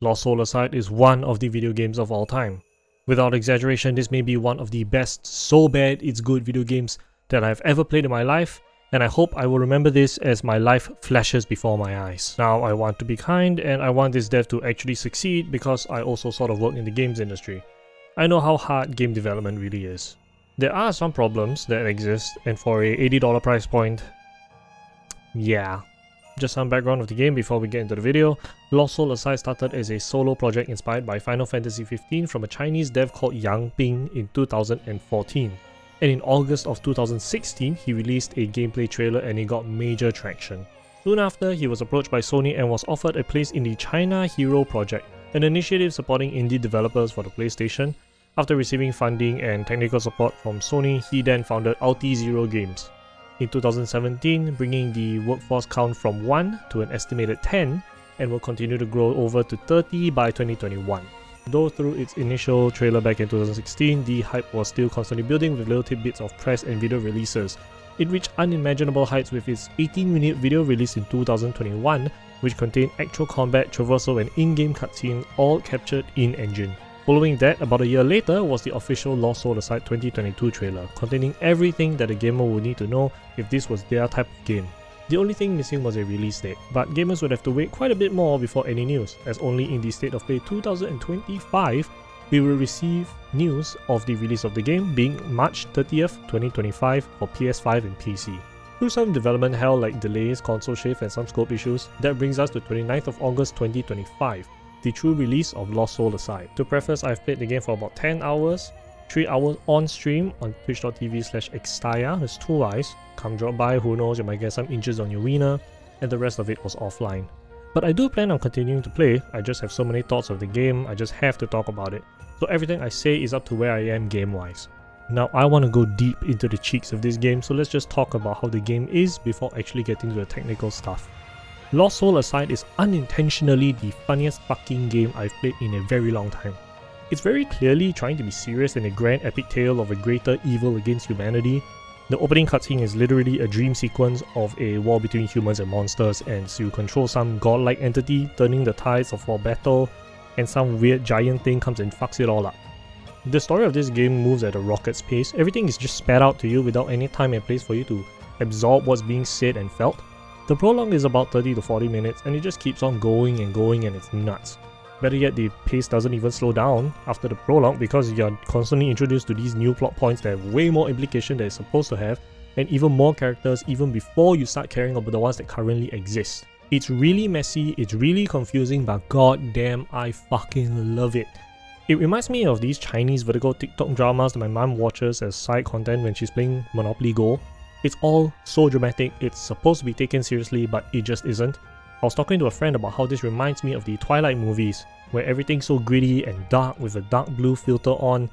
Lost Soul aside is one of the video games of all time. Without exaggeration, this may be one of the best so bad it's good video games that I've ever played in my life, and I hope I will remember this as my life flashes before my eyes. Now, I want to be kind and I want this dev to actually succeed because I also sort of work in the games industry. I know how hard game development really is. There are some problems that exist, and for a $80 price point, yeah. Just some background of the game before we get into the video. Lost Soul Aside started as a solo project inspired by Final Fantasy XV from a Chinese dev called Yang Ping in 2014. And in August of 2016, he released a gameplay trailer and it got major traction. Soon after, he was approached by Sony and was offered a place in the China Hero Project, an initiative supporting indie developers for the PlayStation. After receiving funding and technical support from Sony, he then founded Ulti-Zero Games. In 2017, bringing the workforce count from 1 to an estimated 10, and will continue to grow over to 30 by 2021. Though through its initial trailer back in 2016, the hype was still constantly building with little tidbits of press and video releases. It reached unimaginable heights with its 18-minute video released in 2021, which contained actual combat, traversal and in-game cutscenes all captured in-engine. Following that, about a year later, was the official Lost Soul Aside 2022 trailer, containing everything that a gamer would need to know if this was their type of game. The only thing missing was a release date, but gamers would have to wait quite a bit more before any news, as only in the State of Play 2025 we will receive news of the release of the game being March 30th, 2025 for PS5 and PC. Through some development hell like delays, console shift and some scope issues, that brings us to 29th of August 2025. The true release of Lost Soul Aside. To preface, I've played the game for about 10 hours, 3 hours on stream on twitch.tv/xtaya, there's 2 eyes, come drop by, who knows, you might get some inches on your wiener, and the rest of it was offline. But I do plan on continuing to play, I just have so many thoughts of the game, I just have to talk about it. So everything I say is up to where I am game-wise. Now I want to go deep into the cheeks of this game, so let's just talk about how the game is before actually getting to the technical stuff. Lost Soul Aside is unintentionally the funniest fucking game I've played in a very long time. It's very clearly trying to be serious in a grand epic tale of a greater evil against humanity. The opening cutscene is literally a dream sequence of a war between humans and monsters, and so you control some godlike entity turning the tides of war battle, and some weird giant thing comes and fucks it all up. The story of this game moves at a rocket's pace. Everything is just spat out to you without any time and place for you to absorb what's being said and felt. The prologue is about 30 to 40 minutes and it just keeps on going and it's nuts. Better yet, the pace doesn't even slow down after the prologue because you're constantly introduced to these new plot points that have way more implication than it's supposed to have, and even more characters even before you start caring about the ones that currently exist. It's really messy, it's really confusing, but goddamn, I fucking love it. It reminds me of these Chinese vertical TikTok dramas that my mom watches as side content when she's playing Monopoly Go. It's all so dramatic, it's supposed to be taken seriously, but it just isn't. I was talking to a friend about how this reminds me of the Twilight movies, where everything's so gritty and dark with a dark blue filter on.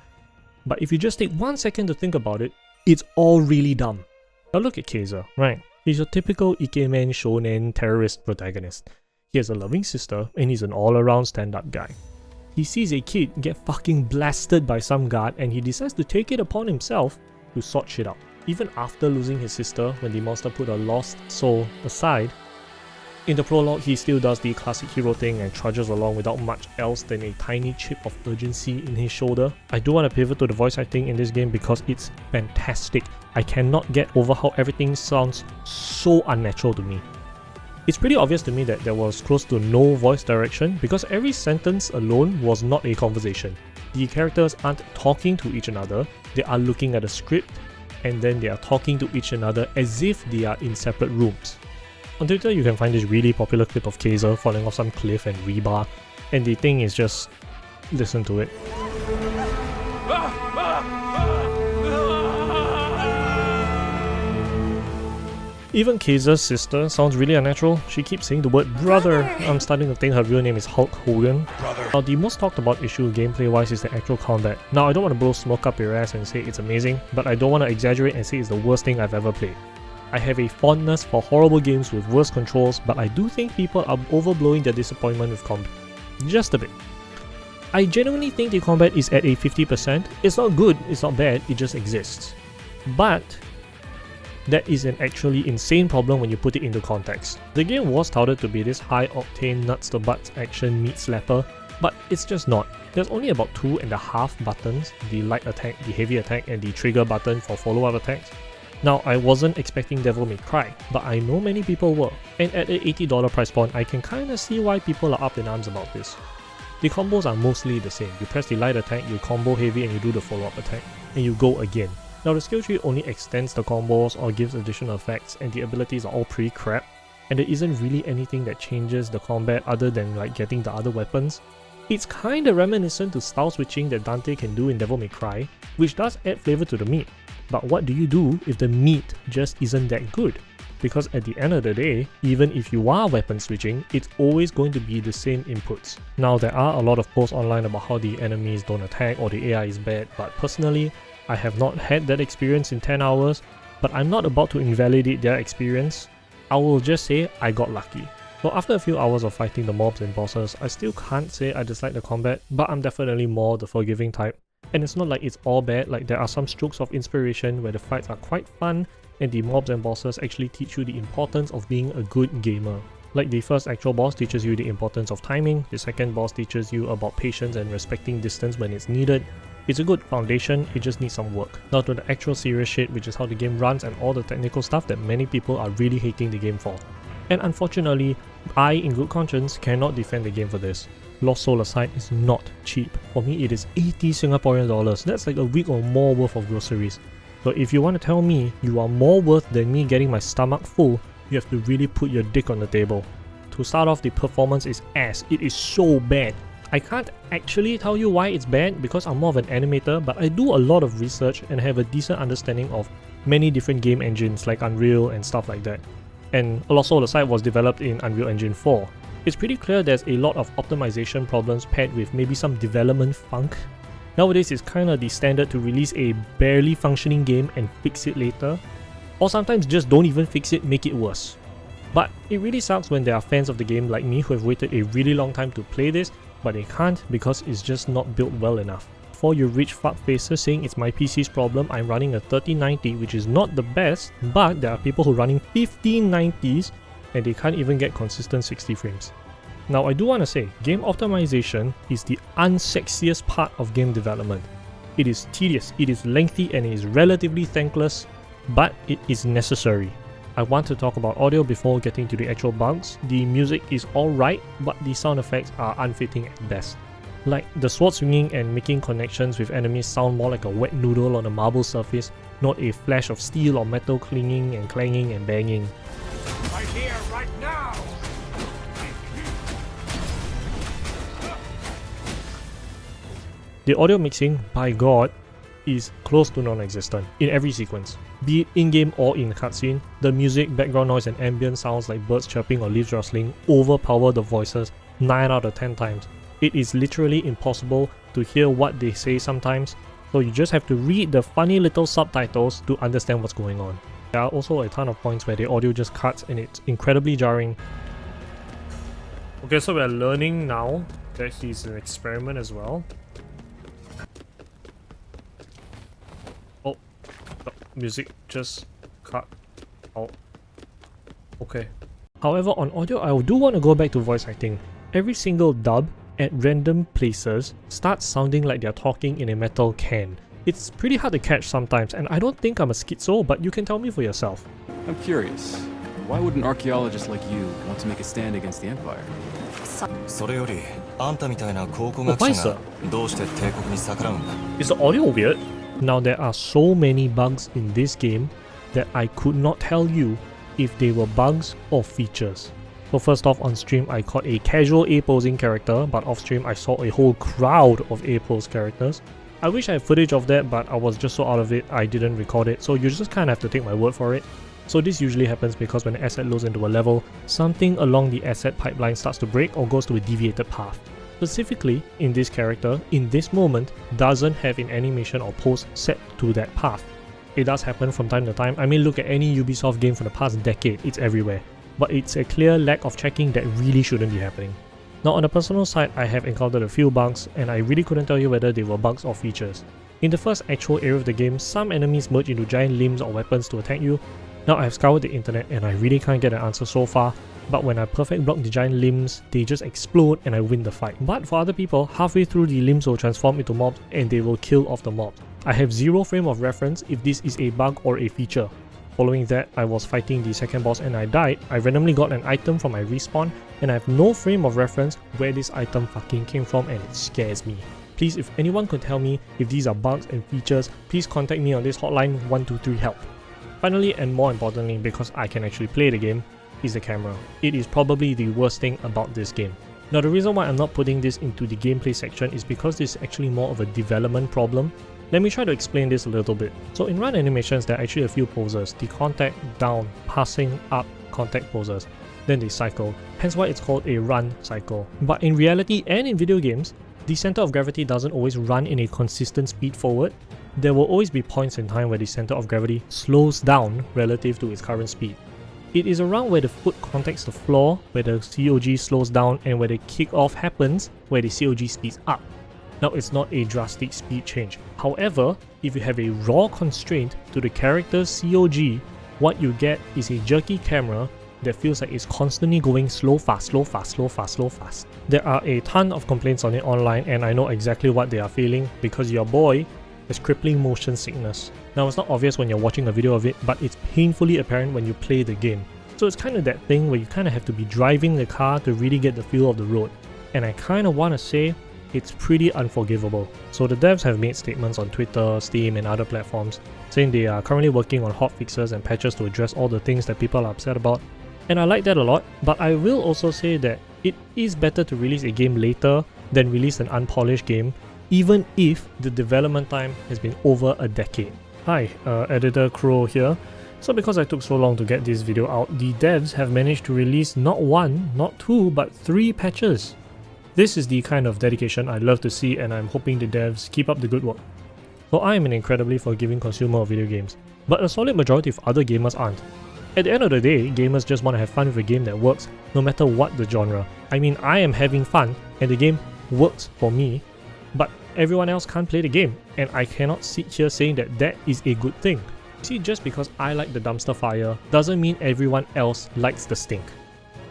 But if you just take 1 second to think about it, it's all really dumb. Now look at Kaiser, right? He's your typical ikemen shonen terrorist protagonist. He has a loving sister and he's an all-around stand-up guy. He sees a kid get fucking blasted by some guard and he decides to take it upon himself to sort shit out. Even after losing his sister when the monster put a lost soul aside, in the prologue he still does the classic hero thing and trudges along without much else than a tiny chip of urgency in his shoulder. I do want to pivot to the voice acting in this game because it's fantastic. I cannot get over how everything sounds so unnatural to me. It's pretty obvious to me that there was close to no voice direction because every sentence alone was not a conversation. The characters aren't talking to each another, they are looking at a script and then they are talking to each another as if they are in separate rooms. On Twitter you can find this really popular clip of Kaiser falling off some cliff and rebar, and the thing is just listen to it. Even Kaiser's sister sounds really unnatural. She keeps saying the word brother. I'm starting to think her real name is Hulk Hogan. Now the most talked about issue gameplay wise is the actual combat. Now I don't want to blow smoke up your ass and say it's amazing, but I don't want to exaggerate and say it's the worst thing I've ever played. I have a fondness for horrible games with worse controls, but I do think people are overblowing their disappointment with combat. Just a bit. I genuinely think the combat is at a 50%. It's not good, it's not bad, it just exists. But That is an actually insane problem when you put it into context. The game was touted to be this high-octane nuts-to-butts action meat slapper, but it's just not. There's only about 2.5 buttons, the light attack, the heavy attack, and the trigger button for follow-up attacks. Now, I wasn't expecting Devil May Cry, but I know many people were, and at an $80 price point, I can kinda see why people are up in arms about this. The combos are mostly the same. You press the light attack, you combo heavy, and you do the follow-up attack, and you go again. Now, the skill tree only extends the combos or gives additional effects, and the abilities are all pretty crap, and there isn't really anything that changes the combat other than like getting the other weapons. It's kinda reminiscent to style switching that Dante can do in Devil May Cry, which does add flavor to the meat. But what do you do if the meat just isn't that good? Because at the end of the day, even if you are weapon switching, it's always going to be the same inputs. Now, there are a lot of posts online about how the enemies don't attack or the AI is bad, but personally, I have not had that experience in 10 hours, but I'm not about to invalidate their experience. I will just say I got lucky. So after a few hours of fighting the mobs and bosses, I still can't say I dislike the combat, but I'm definitely more the forgiving type. And it's not like it's all bad, like there are some strokes of inspiration where the fights are quite fun and the mobs and bosses actually teach you the importance of being a good gamer. Like the first actual boss teaches you the importance of timing, the second boss teaches you about patience and respecting distance when it's needed. It's a good foundation, it just needs some work. Now to the actual serious shit, which is how the game runs and all the technical stuff that many people are really hating the game for. And unfortunately, I in good conscience cannot defend the game for this. Lost Soul aside is not cheap. For me it is 80 Singaporean dollars, that's like a week or more worth of groceries. So if you want to tell me you are more worth than me getting my stomach full, you have to really put your dick on the table. To start off, the performance is ass, it is so bad. I can't actually tell you why it's bad because I'm more of an animator, but I do a lot of research and have a decent understanding of many different game engines like Unreal and stuff like that. And Lost Soul aside was developed in Unreal Engine 4. It's pretty clear there's a lot of optimization problems paired with maybe some development funk. Nowadays it's kinda the standard to release a barely functioning game and fix it later, or sometimes just don't even fix it, make it worse. But it really sucks when there are fans of the game like me who have waited a really long time to play this, but they can't because it's just not built well enough. Before you reach fuckfaces saying it's my PC's problem, I'm running a 3090 which is not the best, but there are people who are running 1590s and they can't even get consistent 60 frames. Now I do want to say, game optimization is the unsexiest part of game development. It is tedious, it is lengthy and it is relatively thankless, but it is necessary. I want to talk about audio before getting to the actual bugs. The music is alright, but the sound effects are unfitting at best. Like, the sword swinging and making connections with enemies sound more like a wet noodle on a marble surface, not a flash of steel or metal clinging and clanging and banging. Right here, right now! The audio mixing, by God, is close to non-existent in every sequence. Be it in-game or in cutscene, the music, background noise and ambient sounds like birds chirping or leaves rustling overpower the voices 9 out of 10 times. It is literally impossible to hear what they say sometimes, so you just have to read the funny little subtitles to understand what's going on. There are also a ton of points where the audio just cuts and it's incredibly jarring. Okay, so we're learning now that he's an experiment as well. Oh, the music just cut out. Okay. However, on audio, I do want to go back to voice acting. Every single dub at random places starts sounding like they're talking in a metal can. It's pretty hard to catch sometimes, and I don't think I'm a schizo, but you can tell me for yourself. I'm curious. Why would an archaeologist like you want to make a stand against the Empire? それよりあんたみたいな考古学者がどうして帝国に逆らうんだ Is the audio weird? Now there are so many bugs in this game that I could not tell you if they were bugs or features. So first off, on stream I caught a casual A-posing character, but off stream I saw a whole crowd of A-pose characters. I wish I had footage of that, but I was just so out of it I didn't record it, so you just kinda have to take my word for it. So this usually happens because when an asset loads into a level, something along the asset pipeline starts to break or goes to a deviated path. Specifically, in this character, in this moment, doesn't have an animation or pose set to that path. It does happen from time to time. I mean, look at any Ubisoft game for the past decade, it's everywhere. But it's a clear lack of checking that really shouldn't be happening. Now on the personal side, I have encountered a few bugs, and I really couldn't tell you whether they were bugs or features. In the first actual area of the game, some enemies merge into giant limbs or weapons to attack you, Now I've scoured the internet and I really can't get an answer so far, but when I perfect block the giant limbs, they just explode and I win the fight. But for other people, halfway through the limbs will transform into mobs and they will kill off the mobs. I have zero frame of reference if this is a bug or a feature. Following that, I was fighting the second boss and I died. I randomly got an item from my respawn and I have no frame of reference where this item fucking came from, and it scares me. Please, if anyone could tell me if these are bugs and features, please contact me on this hotline 123 help. Finally, and more importantly, because I can actually play the game, is the camera. It is probably the worst thing about this game. Now the reason why I'm not putting this into the gameplay section is because this is actually more of a development problem. Let me try to explain this a little bit. So in run animations, there are actually a few poses: the contact, down, passing, up, contact poses. Then they cycle, hence why it's called a run cycle. But in reality and in video games, the center of gravity doesn't always run in a consistent speed forward. There will always be points in time where the center of gravity slows down relative to its current speed. It is around where the foot contacts the floor where the COG slows down, and where the kick-off happens where the COG speeds up. Now it's not a drastic speed change. However, if you have a raw constraint to the character's COG, what you get is a jerky camera that feels like it's constantly going slow fast, slow fast, slow fast, slow fast. There are a ton of complaints on it online, and I know exactly what they are feeling because your boy has crippling motion sickness. Now it's not obvious when you're watching a video of it, but it's painfully apparent when you play the game. So it's kind of that thing where you kind of have to be driving the car to really get the feel of the road. And I kind of want to say it's pretty unforgivable. So the devs have made statements on Twitter, Steam and other platforms saying they are currently working on hotfixes and patches to address all the things that people are upset about. And I like that a lot, but I will also say that it is better to release a game later than release an unpolished game, even if the development time has been over a decade. Hi, Editor Crow here. So because I took so long to get this video out, the devs have managed to release not one, not two, but 3 patches. This is the kind of dedication I love to see, and I'm hoping the devs keep up the good work. So I am an incredibly forgiving consumer of video games, but a solid majority of other gamers aren't. At the end of the day, gamers just want to have fun with a game that works no matter what the genre. I mean, I am having fun and the game works for me, but everyone else can't play the game, and I cannot sit here saying that that is a good thing. See, just because I like the dumpster fire doesn't mean everyone else likes the stink.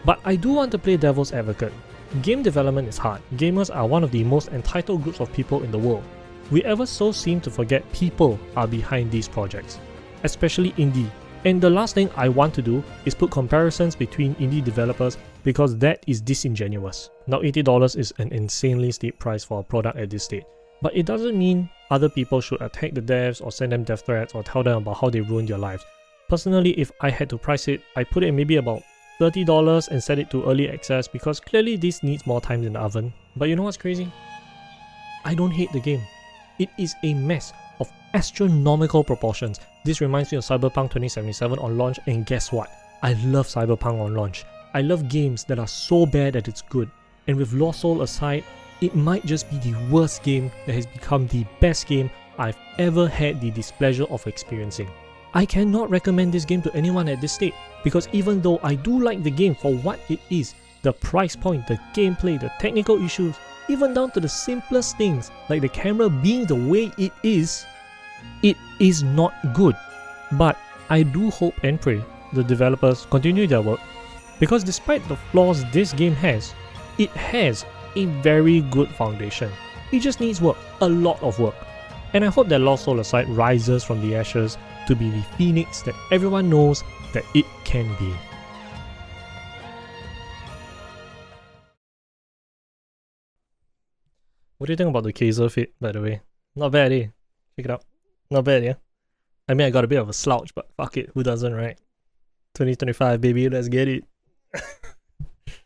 But I do want to play devil's advocate. Game development is hard. Gamers are one of the most entitled groups of people in the world. We ever so seem to forget people are behind these projects, especially indie. And the last thing I want to do is put comparisons between indie developers, because that is disingenuous. Now $80 is an insanely steep price for a product at this stage, but it doesn't mean other people should attack the devs or send them death threats or tell them about how they ruined their lives. Personally, if I had to price it, I put it maybe about $30 and set it to early access, because clearly this needs more time in the oven. But you know what's crazy? I don't hate the game. It is a mess of astronomical proportions. This reminds me of Cyberpunk 2077 on launch, and guess what? I love Cyberpunk on launch. I love games that are so bad that it's good. And with Lost Soul aside, it might just be the worst game that has become the best game I've ever had the displeasure of experiencing. I cannot recommend this game to anyone at this state, because even though I do like the game for what it is, the price point, the gameplay, the technical issues, even down to the simplest things like the camera being the way it is not good. But I do hope and pray the developers continue their work, because despite the flaws this game has, it has a very good foundation. It just needs work, a lot of work. And I hope that Lost Soul Aside rises from the ashes to be the phoenix that everyone knows that it can be. What do you think about the Kaiser fit, by the way? Not bad, eh? Check it out. Not bad, yeah? I mean, I got a bit of a slouch, but fuck it, who doesn't, right? 2025, baby, let's get it.